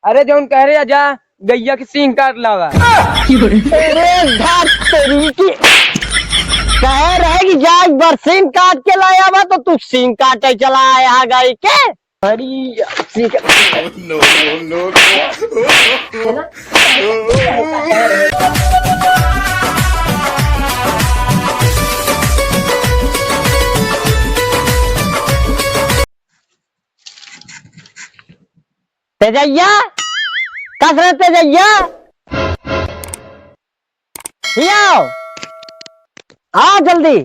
अरे जो कह रहे जा गैया की सींग काट लावा। अरे घाट तेरी की कह रहे कि जा एक बार सींग काट के लाया हुआ तो तू सींग काटे चला आया गाय के। अरे No, no, no, तेजैया कसरत तेजैया आओ आ जल्दी।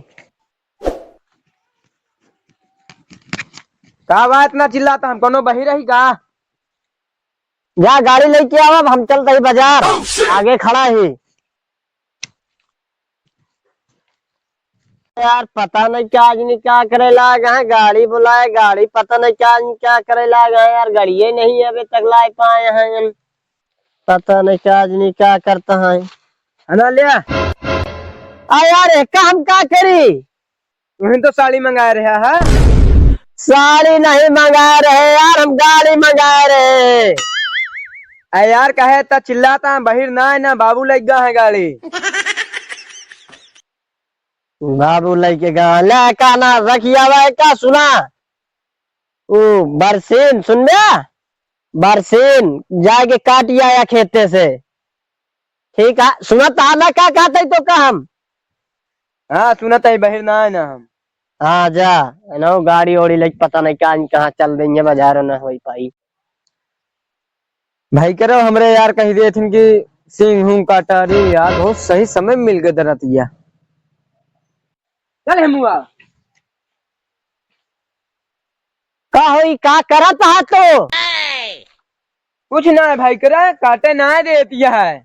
का बात इतना चिल्लाता हम कोनो बही रही का। जा गाड़ी लेके आओ अब हम चलते ही बाजार आगे खड़ा ही। यार पता नहीं क्या आज नहीं क्या करे लागा है गाड़ी बुलाए गाड़ी पता नहीं क्या आज क्या करे लागा है यार गाड़िये नहीं अभी तक ला पाए हैं। पता नहीं क्या आज नहीं क्या करता है है लिया आ यार एक हम क्या करी। तुम तो साड़ी मंगा रहे है। साड़ी नहीं मंगा रहे यार हम गाड़ी मंगा रहे। अरे यार कहे ता चिल्लाता बहिर ना है ना बाबू लग गया है गाड़ी। बाबू लेके गया का ना रखिया हुआ है का सुना ओ बरसीन सुन बरसीन जाके काट आया खेते से। ठीक है सुना ताना क्या कहते तो का हम। हाँ सुनता है बहिर ना है ना हम। हाँ जा नो गाड़ी ओड़ी लेके पता नहीं क्या कहाँ चल देंगे बाजार न हो पाई। भाई करो हमरे यार कही दिए थे कि सिंह हूँ काटा। अरे यार बहुत सही समय में मिल गया दरतिया। चल हेमुआ का होई का करत हा तो कुछ ना है भाई करा काटे ना देतिया है।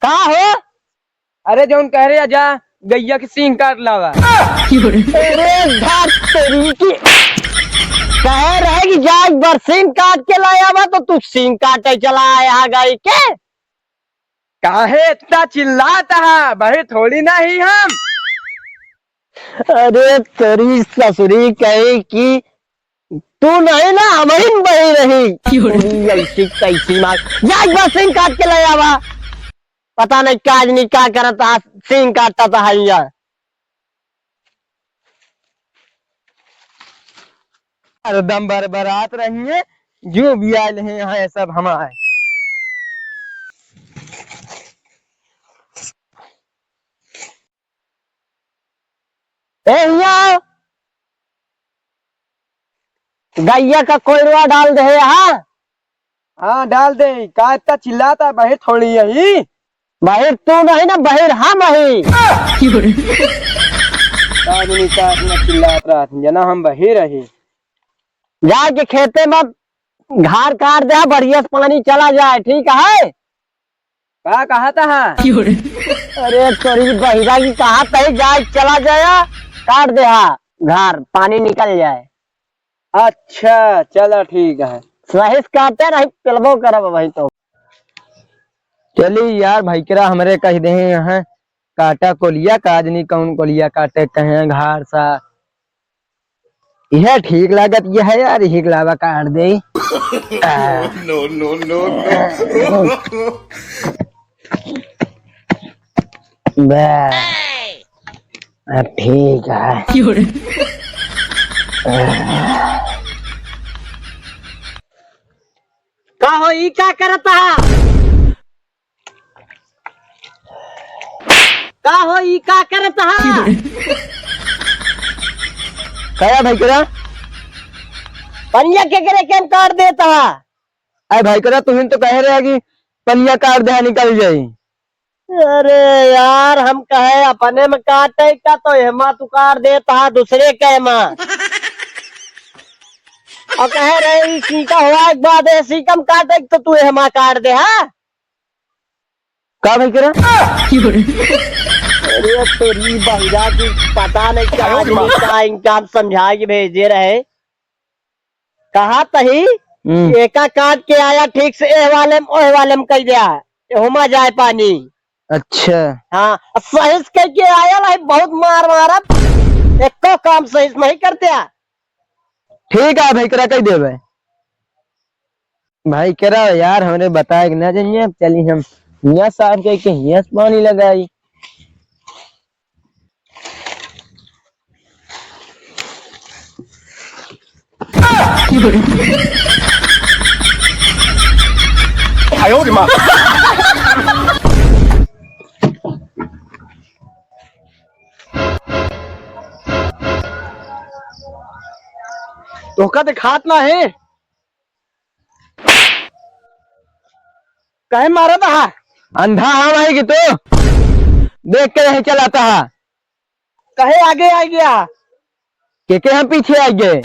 का हो। अरे जो कह रहे जा गैया की सींग काट लावा। अरे घाट तेरी की कह रहे कि जा एक बार सींग काट के लाया हुआ तो तू सींग काटे चला आया गाय के। काहे इतना चिल्लाता है बहिर थोड़ी ना ही हम। अरे तेरी ससुरी कही कि तू नहीं ना हम ही बही रही ऐसी कैसी मार जा एक बार सींग काट के लाया हुआ पता नहीं क्या आज नहीं क्या करता सींग काटता था यार। दम भर बरात रही है जो भी आए हैं यहाँ सब हम आए। गैया का कोयरवा डाल दे। हाँ डाल दे का इतना चिल्लाता बहिर थोड़ी यही। बाहर तू नहीं ना बाहर हम ही चिल्लात रहा जना हम बहिर रही। जाके खेते में घार काट दे बढ़िया से पानी चला जाए ठीक है। का कहा था। अरे तोरी बहिरा की कहा तही जाए चला जाया काट दे घार पानी निकल जाए। अच्छा चलो ठीक है सही से काटे नहीं पिलबो करब भाई तो। चलिए यार भाई करा हमारे कह दे यहाँ काटा कोलिया काजनी कौन कोलिया काटे कहे घार सा यह ठीक लागत यह है यार ठीक लावा काट दे। no, no, no, no. ठीक है का हो ई क्या करता का हो ई क्या करता कया भाई करा पनिया के करे केम काट देता। अरे भाई करा तुम तो कह रहे कि पनिया काट दे निकल जाये। अरे यार हम कहे अपने में काटे का तो हेमा तू काट देता दूसरे के में और कह रहे सीका हुआ एक बात है सीकम काटे तो तू हेमा काट दे। का भाई करा अरे तेरी बहिरा की पता नहीं क्या इनका समझा के भेजे रहे कहा तही एका काट के आया ठीक से ए वाले में कह दिया होमा जाए पानी। अच्छा हाँ सही से कह के आया भाई बहुत मार मारा एक तो काम सही से नहीं करते। ठीक है भाई करा कह देवे भाई कह रहा यार हमने बताया कि ना जाइए, अब चली हम यहाँ साहब के यहाँ से पानी लगाई। धोखा दिखात ना है, कहे मारा था। अंधा हम है कि तो देख के नहीं चलाता है, कहे आगे आ गया, के हम पीछे आ गए।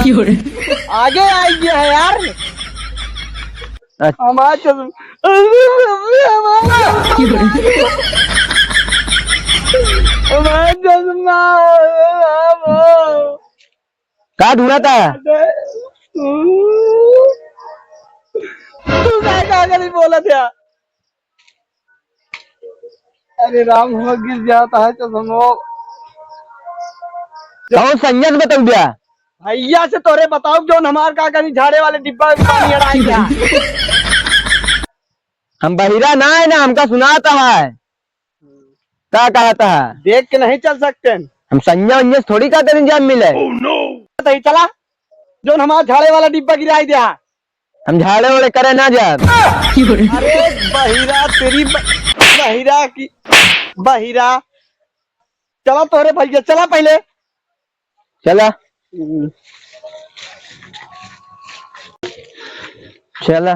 आगे आ गया है यार। अच्छा। हमारा चश्मा का ढूंढा था? तू क्या नहीं बोला था? अरे राम, हो गिर जाता है चश्मा। कौन संयत बता दिया भैया से तोरे बताओ, जो हमार का कहीं झाड़े वाले डिब्बा में पानी अड़ाई गया। हम बहिरा ना है ना, हमका सुनाता है क्या कहता है। देख के नहीं चल सकते हम संजय उन्जय थोड़ी का इंजाम मिले। तो चला, जो हमारा झाड़े वाला डिब्बा गिराई दिया। हम झाड़े वाले करे ना जा। अरे बहिरा तेरी बहिरा की बहिरा, चला तोरे भैया, चला पहले चला चला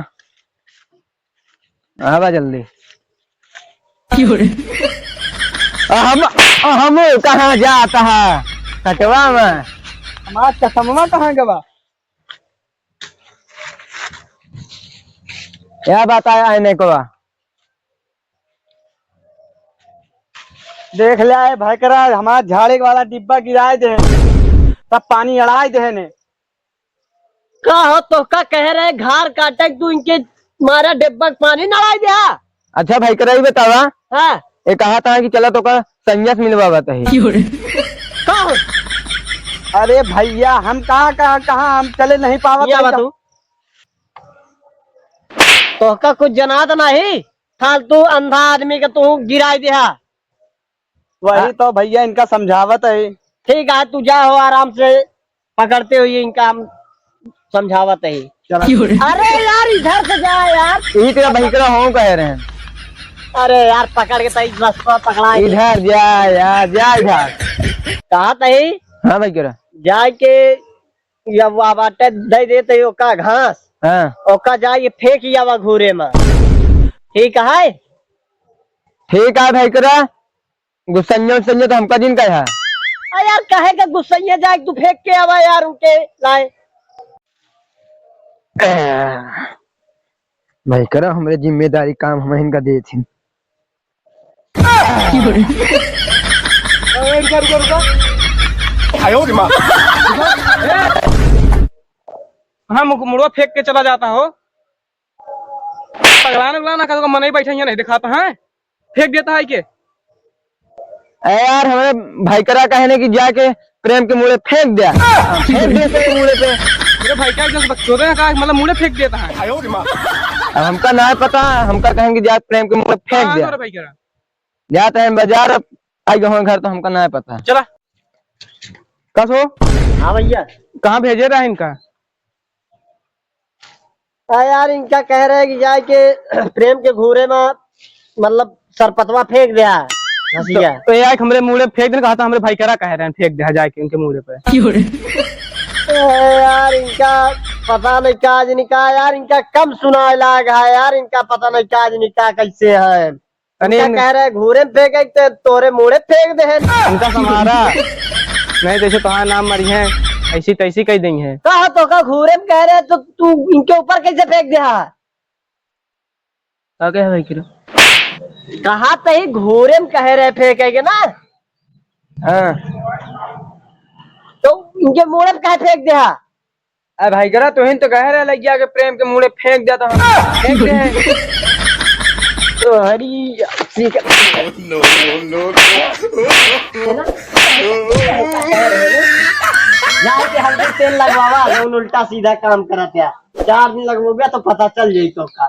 आवा जल्दी। हम कहाँ जाता है कटवा में? हमारा चश्मा कहाँ गवा? क्या बताया है को? देख लिया है भाई, करा हमारा झाड़े वाला डिब्बा गिराए दे, तब पानी अड़ाए दे ने। का हो तो का कह रहे घार काटे तू इनके मारा डिब्बा पानी नड़ाई दिया। अच्छा भाई करा ही बतावा। हाँ, ये कहा था कि चला तो का संन्यास मिलवा बताही। अरे भैया हम कहाँ हम चले नहीं पावा। तो का कुछ जनात नहीं, फालतू अंधा आदमी का तू गिराई दिया। वही तो भैया इनका समझावत है। ठीक है, तू जा हो आराम से, पकड़ते हुए इनका हम समझावत है। अरे यार इधर से जा यार, तेरा भैकरा हो कह रहे हैं। अरे यार पकड़ के तई रास्ता पकड़ा। इधर जा यार, जा इधर। कहा तही? हाँ भाई करा जाके या वो बाटे दे देते ओका घास, हाँ ओका जाके फेंक यावा घूरे में। ठीक है, ठीक है भाई करा। गुस्सन्यो तो हमका दिन का है। यार कहे का गुस्सा जाए तू फेंक के आवा यार उनके लाए। भाई करा हमारे जिम्मेदारी काम हम इनका दे थी। हाँ मुड़वा फेंक के चला जाता हो। पगलाना उगलाना का मन ही बैठे नहीं दिखाता है, फेंक देता है के। यार हमारे भाई करा कहने की जाके प्रेम के मुड़े फेंक दिया। फेंक देते मुड़े पे। मेरे भाई का मतलब मुड़े फेंक देता है। अब हमका ना पता, हमका कहेंगे जा प्रेम के मुड़े फेंक दिया। भाई करा जाते हैं बाजार, आई गए घर तो हमका ना पता। चला कस हो? हाँ भैया, कहाँ भेजे रहा इनका? यार इनका कह रहे हैं कि जाए के प्रेम के घूरे में मतलब सरपतवा फेंक दिया। तो यार हमरे मुड़े फेंक देने कहा था, हमरे भाई करा कह रहे हैं फेंक दिया जाके इनके मुड़े पे। यार इनका पता नहीं क्या आज निकाह, यार इनका कम सुना लाग है यार, इनका पता नहीं क्या आज निकाह कैसे है। इनका कह रहे घूरे में फेंक तोरे मुड़े फेंक दे। इनका हमारा नहीं जैसे तुम्हारा नाम मरी है ऐसी तैसी कह दी है। कहा तो का घूरे में कह रहे तो तू इनके ऊपर कैसे फेंक दिया? क्या भाई किलो कहा तही घूरे में कह रहे फेंकेगे ना। हाँ तो इनके मुड़े में कहा फेंक दिया? अरे भाई करा तो हिन तो कह रहे लग गया कि प्रेम के मुड़े फेंक दिया तो हम फेंक दे। तो हरी no, no, no, no. जाके हल्दी तेल लगवावा जौन उल्टा सीधा काम करत है। 4 दिन लगवोगे तो पता चल जाई तो का।